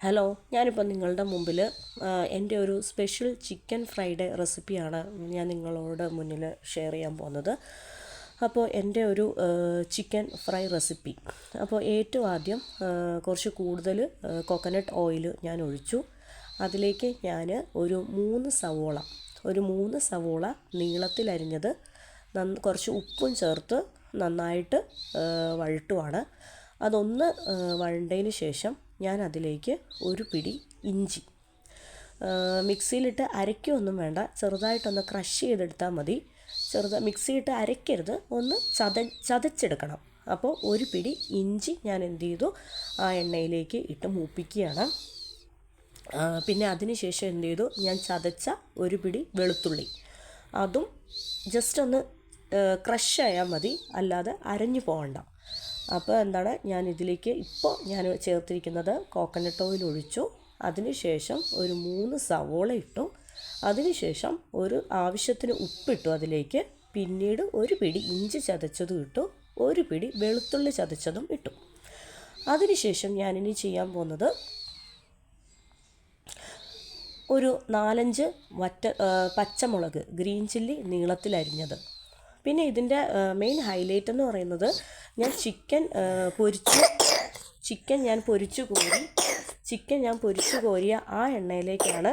Hello, ഞാനിപ്പോൾ നിങ്ങളുടെ മുമ്പിൽ എൻ്റെ ഒരു സ്പെഷ്യൽ ചിക്കൻ ഫ്രൈഡ് റെസിപ്പിയാണ് ഞാൻ നിങ്ങളോട് മുന്നിൽ ഷെയർ ചെയ്യാൻ പോകുന്നത്. അപ്പോൾ എൻ്റെ ഒരു ചിക്കൻ ഫ്രൈ റെസിപ്പി. അപ്പോൾ ഏറ്റവും ആദ്യം കുറച്ച് കൂടുതൽ കോക്കനട്ട് ഓയിൽ ഞാൻ ഒഴിച്ചു. അതിലേക്ക് ഞാൻ ഒരു 3 സവോള നീളത്തിലരിഞ്ഞത് കുറച്ച് ഉപ്പും ചേർത്ത് നന്നായിട്ട് വഴട്ടുവാണ്. അതൊന്ന് വഴണ്ടതിന് ശേഷം ഞാൻ അതിലേക്ക് ഒരു പിടി ഇഞ്ചി മിക്സിയിലിട്ട് അരയ്ക്കൊന്നും വേണ്ട, ചെറുതായിട്ടൊന്ന് ക്രഷ് ചെയ്തെടുത്താൽ മതി. മിക്സിയിട്ട് അരയ്ക്കരുത്, ഒന്ന് ചതച്ചെടുക്കണം. അപ്പോൾ ഒരു പിടി ഇഞ്ചി ഞാൻ എന്ത് ചെയ്തു, ആ എണ്ണയിലേക്ക് ഇട്ട് മൂപ്പിക്കുകയാണ്. പിന്നെ അതിന് ശേഷം എന്ത് ചെയ്തു, ഞാൻ ചതച്ച ഒരു പിടി വെളുത്തുള്ളി അതും ജസ്റ്റ് ഒന്ന് ക്രഷ് ആയാൽ മതി, അല്ലാതെ അരഞ്ഞു പോകണ്ട. അപ്പോൾ എന്താണ്, ഞാൻ ഇതിലേക്ക് ഇപ്പോൾ ഞാൻ ചേർത്തിരിക്കുന്നത് കോക്കനട്ട് ഓയിൽ ഒഴിച്ചു. അതിനുശേഷം ഒരു 3 സവോള ഇട്ടു. അതിനുശേഷം ഒരു ആവശ്യത്തിന് ഉപ്പിട്ടു അതിലേക്ക്. പിന്നീട് ഒരു പിടി ഇഞ്ചി ചതച്ചതും ഇട്ടു, ഒരു പിടി വെളുത്തുള്ളി ചതച്ചതും ഇട്ടു. അതിനുശേഷം ഞാനിനി ചെയ്യാൻ പോകുന്നത് ഒരു 4-5 പച്ചമുളക് ഗ്രീൻ ചില്ലി നീളത്തിലരിഞ്ഞത്. പിന്നെ ഇതിൻ്റെ മെയിൻ ഹൈലൈറ്റ് എന്ന് പറയുന്നത്, ഞാൻ ചിക്കൻ ഞാൻ പൊരിച്ചു കോരിയ ആ എണ്ണയിലേക്കാണ്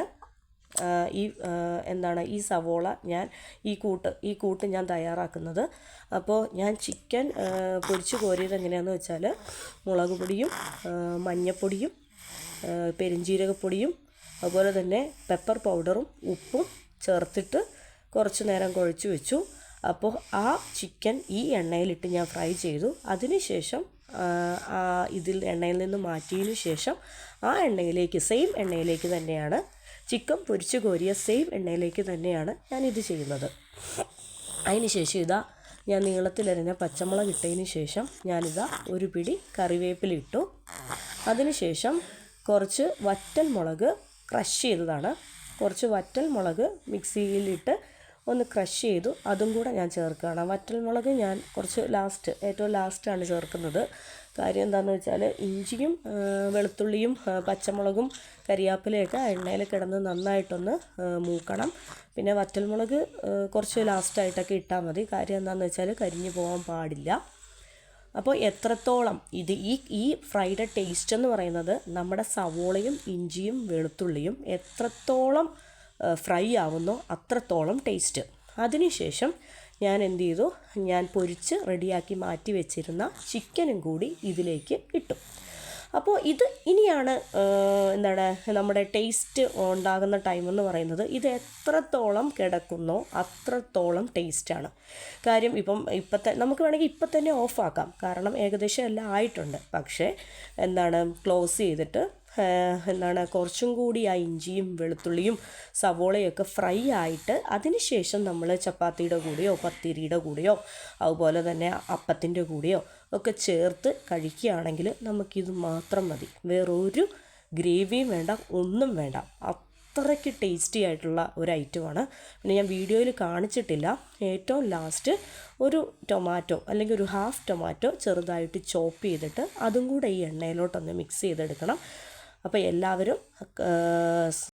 ഈ സവോള ഈ കൂട്ട് ഞാൻ തയ്യാറാക്കുന്നത്. അപ്പോൾ ഞാൻ ചിക്കൻ പൊരിച്ചു കോരിയത് എങ്ങനെയാണെന്ന് വെച്ചാൽ, മുളക് പൊടിയും മഞ്ഞൾപ്പൊടിയും പെരുംജീരകപ്പൊടിയും അതുപോലെ തന്നെ പെപ്പർ പൗഡറും ഉപ്പും ചേർത്തിട്ട് കുറച്ച് നേരം കുഴച്ച് വെച്ചു. അപ്പോൾ ആ ചിക്കൻ ഈ എണ്ണയിലിട്ട് ഞാൻ ഫ്രൈ ചെയ്തു. അതിനുശേഷം ഇതിൽ എണ്ണയിൽ നിന്ന് മാറ്റിയതിന് ശേഷം ആ സെയിം എണ്ണയിലേക്ക് തന്നെയാണ്, ചിക്കൻ പൊരിച്ചു കോരിയ സെയിം എണ്ണയിലേക്ക് തന്നെയാണ് ഞാനിത് ചെയ്യുന്നത്. അതിന് ശേഷം ഞാൻ നീളത്തിലരിഞ്ഞ പച്ചമുളക് ഇട്ടതിന് ശേഷം ഞാനിതാ ഒരു പിടി കറിവേപ്പില ഇട്ടു. അതിനുശേഷം കുറച്ച് വറ്റൽമുളക് ക്രഷ് ചെയ്തതാണ്, കുറച്ച് വറ്റൽമുളക് മിക്സിയിലിട്ട് ഒന്ന് ക്രഷ് ചെയ്തു, അതും കൂടെ ഞാൻ ചേർക്കുകയാണ്. വറ്റൽമുളക് ഞാൻ ഏറ്റവും ലാസ്റ്റാണ് ചേർക്കുന്നത്. കാര്യം എന്താണെന്ന് വെച്ചാൽ, ഇഞ്ചിയും വെളുത്തുള്ളിയും പച്ചമുളകും കരിയാപ്പിലയൊക്കെ എണ്ണയിൽ കിടന്ന് നന്നായിട്ടൊന്ന് മൂക്കണം. പിന്നെ വറ്റൽമുളക് കുറച്ച് ലാസ്റ്റായിട്ടൊക്കെ ഇട്ടാൽ മതി. കാര്യം എന്താണെന്ന് വെച്ചാൽ, കരിഞ്ഞു പോകാൻ പാടില്ല. അപ്പോൾ എത്രത്തോളം ഈ ഫ്രൈഡ് ടേസ്റ്റ് എന്ന് പറയുന്നത്, നമ്മുടെ സവോളയും ഇഞ്ചിയും വെളുത്തുള്ളിയും എത്രത്തോളം ഫ്രൈ ആവുന്നോ അത്രത്തോളം ടേസ്റ്റ്. അതിനുശേഷം ഞാൻ എന്ത് ചെയ്തു, ഞാൻ പൊരിച്ച് റെഡിയാക്കി മാറ്റി വെച്ചിരുന്ന ചിക്കനും കൂടി ഇതിലേക്ക് ഇട്ടു. അപ്പോൾ ഇനിയാണ് നമ്മുടെ ടേസ്റ്റ് ഉണ്ടാകുന്ന ടൈമെന്ന് പറയുന്നത്. ഇത് എത്രത്തോളം കിടക്കുന്നോ അത്രത്തോളം ടേസ്റ്റാണ്. കാര്യം നമുക്ക് വേണമെങ്കിൽ ഇപ്പം തന്നെ ഓഫാക്കാം, കാരണം ഏകദേശം എല്ലാം ആയിട്ടുണ്ട്. പക്ഷേ ക്ലോസ് ചെയ്തിട്ട് കുറച്ചും കൂടി ആ ഇഞ്ചിയും വെളുത്തുള്ളിയും സവോളയൊക്കെ ഫ്രൈ ആയിട്ട് അതിനുശേഷം നമ്മൾ ചപ്പാത്തിയുടെ കൂടെയോ പത്തിരിയുടെ കൂടെയോ അതുപോലെ തന്നെ അപ്പത്തിൻ്റെ കൂടെയോ ഒക്കെ ചേർത്ത് കഴിക്കുകയാണെങ്കിൽ നമുക്കിത് മാത്രം മതി. വേറൊരു ഗ്രേവിയും വേണ്ട, ഒന്നും വേണ്ട. അത്രയ്ക്ക് ടേസ്റ്റി ആയിട്ടുള്ള ഒരു ഐറ്റമാണ്. പിന്നെ ഞാൻ വീഡിയോയിൽ കാണിച്ചിട്ടില്ല, ഏറ്റവും ലാസ്റ്റ് ഒരു ടൊമാറ്റോ അല്ലെങ്കിൽ ഒരു ഹാഫ് ടൊമാറ്റോ ചെറുതായിട്ട് ചോപ്പ് ചെയ്തിട്ട് അതും കൂടെ ഈ എണ്ണയിലോട്ടൊന്ന് മിക്സ് ചെയ്തെടുക്കണം. അപ്പോൾ എല്ലാവരും